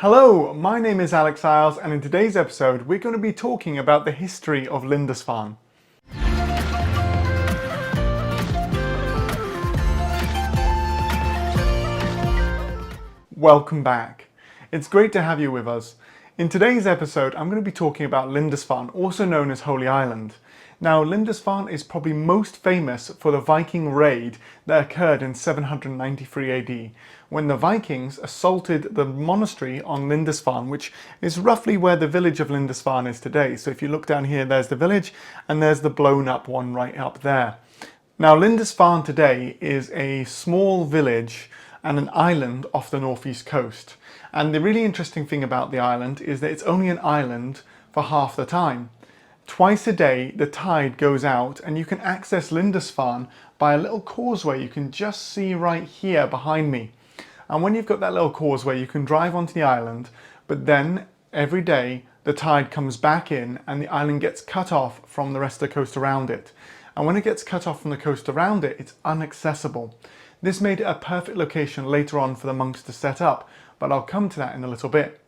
Hello, my name is Alex Isles, and in today's episode we're going to be talking about the history of Lindisfarne. Welcome back. It's great to have you with us. In today's episode I'm going to be talking about Lindisfarne, also known as Holy Island. Now, Lindisfarne is probably most famous for the Viking raid that occurred in 793 AD, when the Vikings assaulted the monastery on Lindisfarne, which is roughly where the village of Lindisfarne is today. So if you look down here, there's the village, and there's the blown up one right up there. Now, Lindisfarne today is a small village and an island off the northeast coast. And the really interesting thing about the island is that it's only an island for half the time. Twice a day the tide goes out and you can access Lindisfarne by a little causeway you can just see right here behind me. And when you've got that little causeway you can drive onto the island, but then every day the tide comes back in and the island gets cut off from the rest of the coast around it. And when it gets cut off from the coast around it, it's inaccessible. This made it a perfect location later on for the monks to set up, but I'll come to that in a little bit.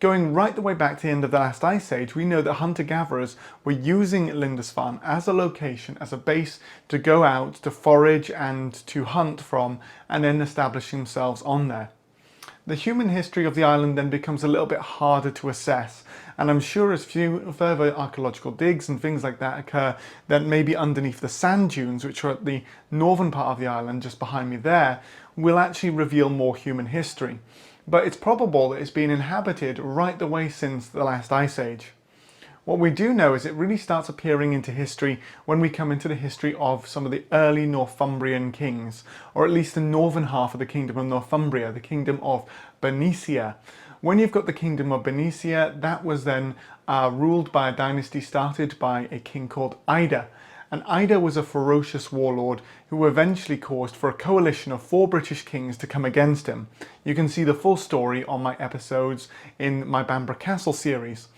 Going right the way back to the end of the last ice age, we know that hunter-gatherers were using Lindisfarne as a location, as a base to go out, to forage and to hunt from, and then establish themselves on there. The human history of the island then becomes a little bit harder to assess, and I'm sure as further archaeological digs and things like that occur, then maybe underneath the sand dunes, which are at the northern part of the island just behind me there, will actually reveal more human history. But it's probable that it's been inhabited right the way since the last ice age. What we do know is it really starts appearing into history when we come into the history of some of the early Northumbrian kings, or at least the northern half of the kingdom of Northumbria, the kingdom of Bernicia. When you've got the kingdom of Bernicia, that was then ruled by a dynasty started by a king called Ida. And Ida was a ferocious warlord who eventually caused for a coalition of 4 British kings to come against him. You can see the full story on my episodes in my Bamburgh Castle series.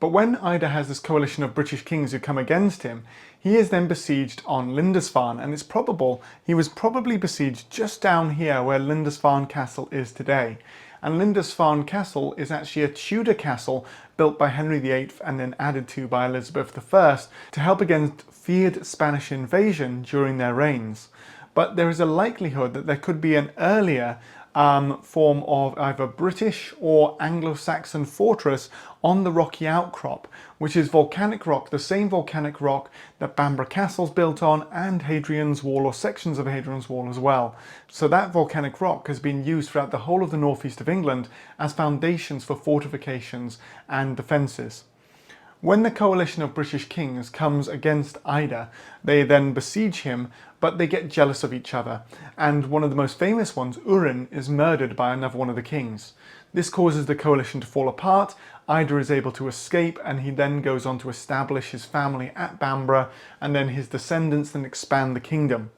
But when Ida has this coalition of British kings who come against him, he is then besieged on Lindisfarne, and it's probable he was probably besieged just down here where Lindisfarne Castle is today. And Lindisfarne Castle is actually a Tudor castle built by Henry VIII and then added to by Elizabeth I to help against feared Spanish invasion during their reigns. But there is a likelihood that there could be an earlier form of either British or Anglo-Saxon fortress on the rocky outcrop, which is volcanic rock, the same volcanic rock that Bamburgh Castle's built on, and Hadrian's Wall, or sections of Hadrian's Wall as well. So that volcanic rock has been used throughout the whole of the northeast of England as foundations for fortifications and defences. When the coalition of British kings comes against Ida, they then besiege him, but they get jealous of each other, and one of the most famous ones, Urin, is murdered by another one of the kings. This causes the coalition to fall apart. Ida is able to escape, and he then goes on to establish his family at Bamburgh, and then his descendants then expand the kingdom.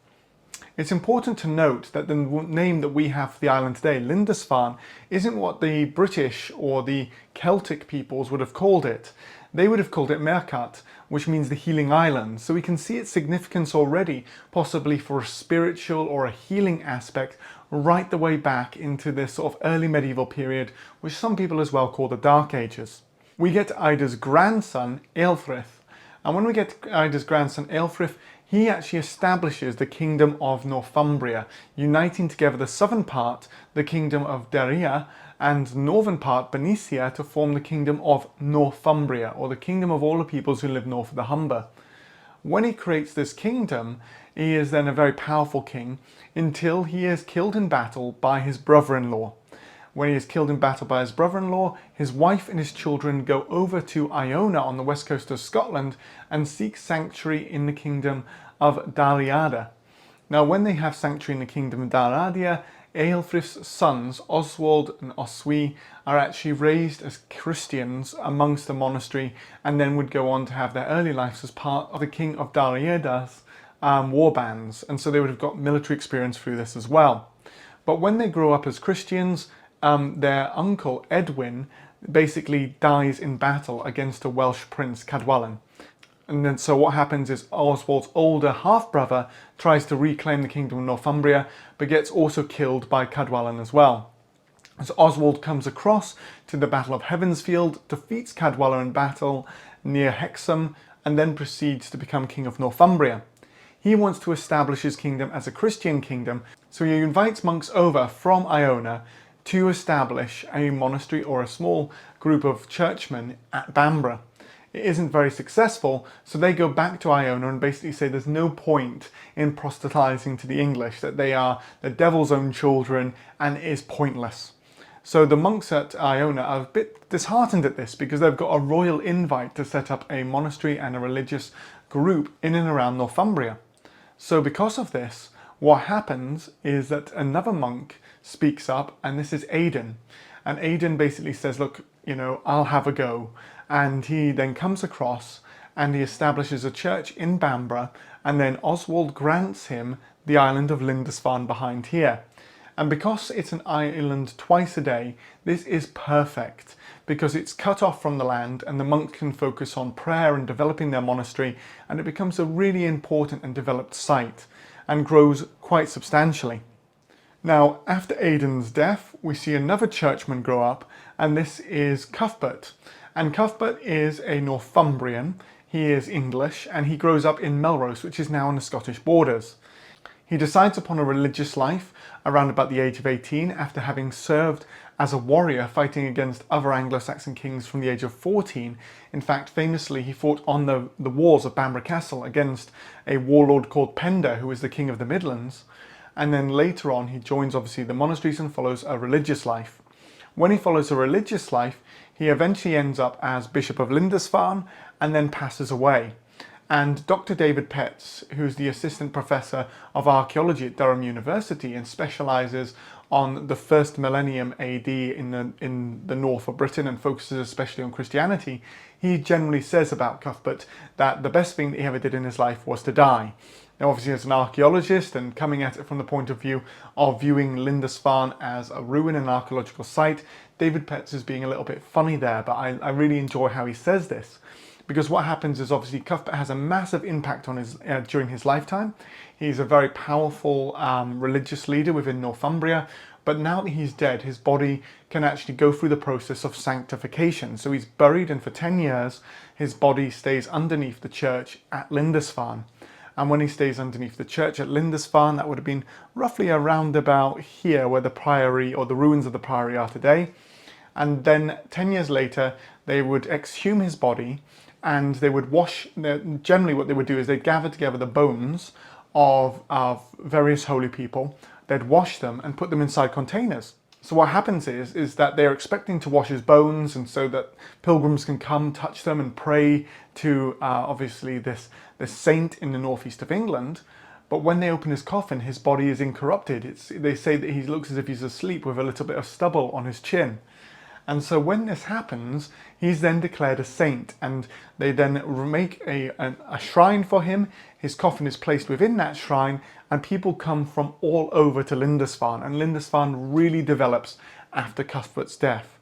It's important to note that the name that we have for the island today, Lindisfarne, isn't what the British or the Celtic peoples would have called it. They would have called it Mercat, which means the healing island. So we can see its significance already, possibly for a spiritual or a healing aspect, right the way back into this sort of early medieval period, which some people as well call the Dark Ages. We get Ida's grandson, Aelfrith. And when we get Ida's grandson, Aelfrith, he actually establishes the kingdom of Northumbria, uniting together the southern part, the kingdom of Daria, and northern part, Bernicia, to form the kingdom of Northumbria, or the kingdom of all the peoples who live north of the Humber. When he creates this kingdom, he is then a very powerful king until he is killed in battle by his brother-in-law. When he is killed in battle by his brother-in-law, his wife and his children go over to Iona on the west coast of Scotland and seek sanctuary in the kingdom of Daliada. Now, when they have sanctuary in the kingdom of Daliada, Aelfrith's sons, Oswald and Oswy, are actually raised as Christians amongst the monastery and then would go on to have their early lives as part of the king of Daliada's war bands. And so they would have got military experience through this as well. But when they grow up as Christians, their uncle Edwin basically dies in battle against a Welsh prince, Cadwallon. And then so what happens is Oswald's older half-brother tries to reclaim the kingdom of Northumbria, but gets also killed by Cadwallon as well. As Oswald comes across to the Battle of Heavensfield, defeats Cadwalla in battle near Hexham, and then proceeds to become King of Northumbria. He wants to establish his kingdom as a Christian kingdom, so he invites monks over from Iona to establish a monastery or a small group of churchmen at Bamborough. It isn't very successful, so they go back to Iona and basically say there's no point in proselytizing to the English, that they are the devil's own children and it is pointless. So the monks at Iona are a bit disheartened at this because they've got a royal invite to set up a monastery and a religious group in and around Northumbria. So because of this, what happens is that another monk speaks up, and this is Aidan. And Aidan basically says, look, I'll have a go. And he then comes across and he establishes a church in Bamborough, and then Oswald grants him the island of Lindisfarne behind here. And because it's an island twice a day, this is perfect because it's cut off from the land and the monks can focus on prayer and developing their monastery, and it becomes a really important and developed site and grows quite substantially. Now, after Aidan's death, we see another churchman grow up, and this is Cuthbert. And Cuthbert is a Northumbrian, he is English, and he grows up in Melrose, which is now on the Scottish borders. He decides upon a religious life around about the age of 18 after having served as a warrior fighting against other Anglo-Saxon kings from the age of 14. In fact, famously, he fought on the walls of Bamborough Castle against a warlord called Penda, who was the king of the Midlands. And then later on, he joins obviously the monasteries and follows a religious life. When he follows a religious life, he eventually ends up as Bishop of Lindisfarne and then passes away. And Dr. David Petts, who's the assistant professor of archaeology at Durham University and specialises on the first millennium AD in the north of Britain and focuses especially on Christianity, he generally says about Cuthbert that the best thing that he ever did in his life was to die. Now obviously as an archaeologist and coming at it from the point of view of viewing Lindisfarne as a ruin and archaeological site, David Petts is being a little bit funny there, but I really enjoy how he says this. Because what happens is obviously Cuthbert has a massive impact on his during his lifetime. He's a very powerful religious leader within Northumbria, but now that he's dead, his body can actually go through the process of sanctification. So he's buried, and for 10 years, his body stays underneath the church at Lindisfarne. And when he stays underneath the church at Lindisfarne, that would have been roughly around about here where the priory or the ruins of the priory are today. And then 10 years later, they would exhume his body, and they would generally what they would do is they'd gather together the bones of various holy people, they'd wash them and put them inside containers. So what happens is that they're expecting to wash his bones, and so that pilgrims can come, touch them and pray to obviously this saint in the northeast of England. But when they open his coffin, his body is incorrupted. They say that he looks as if he's asleep with a little bit of stubble on his chin. And so when this happens, he's then declared a saint, and they then make a shrine for him. His coffin is placed within that shrine, and people come from all over to Lindisfarne, and Lindisfarne really develops after Cuthbert's death.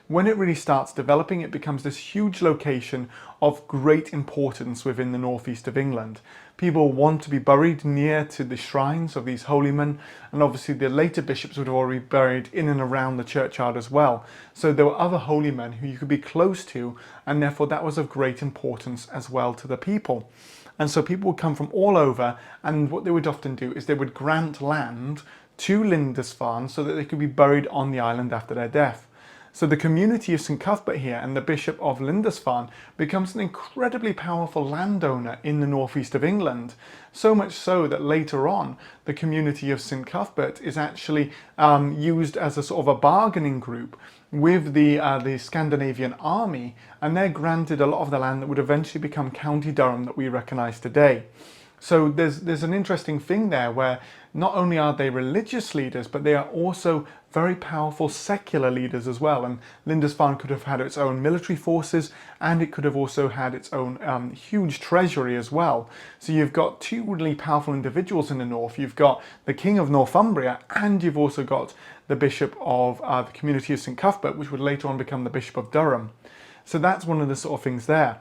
When it really starts developing, it becomes this huge location of great importance within the northeast of England. People want to be buried near to the shrines of these holy men, and obviously the later bishops would have already buried in and around the churchyard as well. So there were other holy men who you could be close to, and therefore that was of great importance as well to the people. And so people would come from all over, and what they would often do is they would grant land to Lindisfarne so that they could be buried on the island after their death. So the community of Saint Cuthbert here and the Bishop of Lindisfarne becomes an incredibly powerful landowner in the northeast of England. So much so that later on, the community of Saint Cuthbert is actually used as a sort of a bargaining group with the Scandinavian army, and they're granted a lot of the land that would eventually become County Durham that we recognise today. So there's an interesting thing there where not only are they religious leaders, but they are also very powerful secular leaders as well. And Lindisfarne could have had its own military forces, and it could have also had its own huge treasury as well. So you've got two really powerful individuals in the north. You've got the King of Northumbria, and you've also got the Bishop of the community of Saint Cuthbert, which would later on become the Bishop of Durham. So that's one of the sort of things there.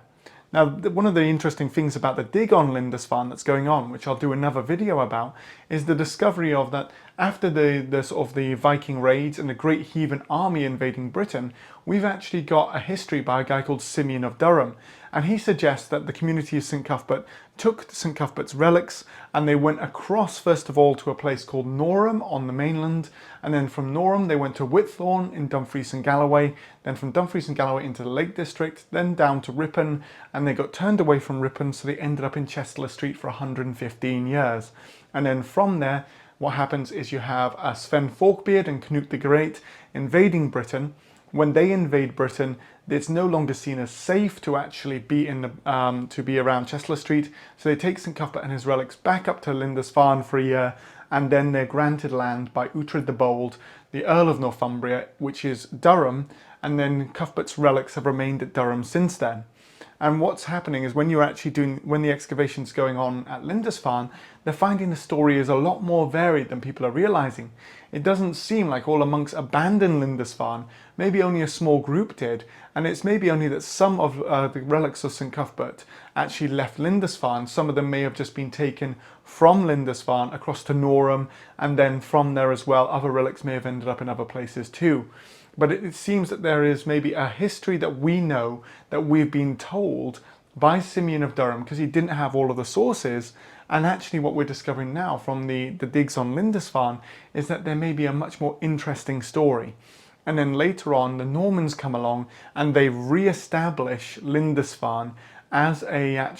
Now, one of the interesting things about the dig on Lindisfarne that's going on, which I'll do another video about, is the discovery of that After the sort of the Viking raids and the great heathen army invading Britain, we've actually got a history by a guy called Simeon of Durham, and he suggests that the community of Saint Cuthbert took Saint Cuthbert's relics and they went across first of all to a place called Norham on the mainland, and then from Norham they went to Whitthorne in Dumfries and Galloway, then from Dumfries and Galloway into the Lake District, then down to Ripon, and they got turned away from Ripon, so they ended up in Chester Street for 115 years. And then from there, what happens is you have Sven Forkbeard and Canute the Great invading Britain. When they invade Britain, it's no longer seen as safe to actually be around Chester Street, so they take St Cuthbert and his relics back up to Lindisfarne for a year, and then they're granted land by Uhtred the Bold, the Earl of Northumbria, which is Durham, and then Cuthbert's relics have remained at Durham since then. And what's happening is when the excavation's going on at Lindisfarne, they're finding the story is a lot more varied than people are realizing. It doesn't seem like all the monks abandoned Lindisfarne, maybe only a small group did, and it's maybe only that some of the relics of St Cuthbert actually left Lindisfarne. Some of them may have just been taken from Lindisfarne across to Norham, and then from there as well, other relics may have ended up in other places too. But it seems that there is maybe a history that we know, that we've been told by Simeon of Durham, because he didn't have all of the sources. And actually what we're discovering now from the digs on Lindisfarne is that there may be a much more interesting story. And then later on, the Normans come along and they re-establish Lindisfarne as a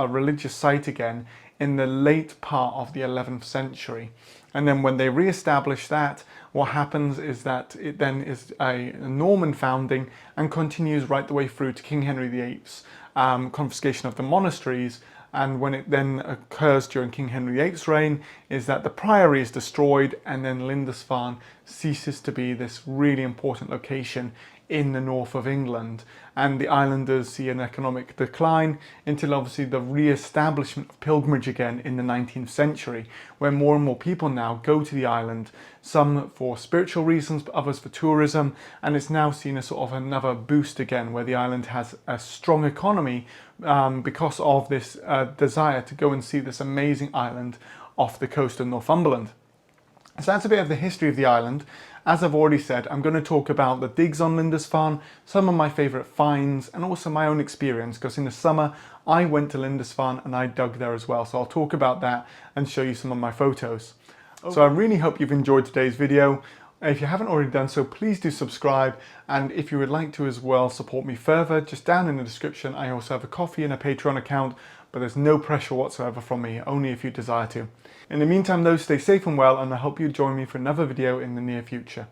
religious site again in the late part of the 11th century. And then when they re-establish that, what happens is that it then is a Norman founding and continues right the way through to King Henry VIII's confiscation of the monasteries. And when it then occurs during King Henry VIII's reign, is that the priory is destroyed and then Lindisfarne ceases to be this really important location in the north of England, and the islanders see an economic decline until obviously the re-establishment of pilgrimage again in the 19th century, where more and more people now go to the island, some for spiritual reasons but others for tourism, and it's now seen as sort of another boost again, where the island has a strong economy because of this desire to go and see this amazing island off the coast of Northumberland. So that's a bit of the history of the island. As I've already said, I'm going to talk about the digs on Lindisfarne, some of my favourite finds, and also my own experience, because in the summer I went to Lindisfarne and I dug there as well. So I'll talk about that and show you some of my photos. So I really hope you've enjoyed today's video. If you haven't already done so, please do subscribe, and if you would like to as well support me further, just down in the description I also have a Ko-fi and a Patreon account, but there's no pressure whatsoever from me, only if you desire to. In the meantime though, stay safe and well, and I hope you join me for another video in the near future.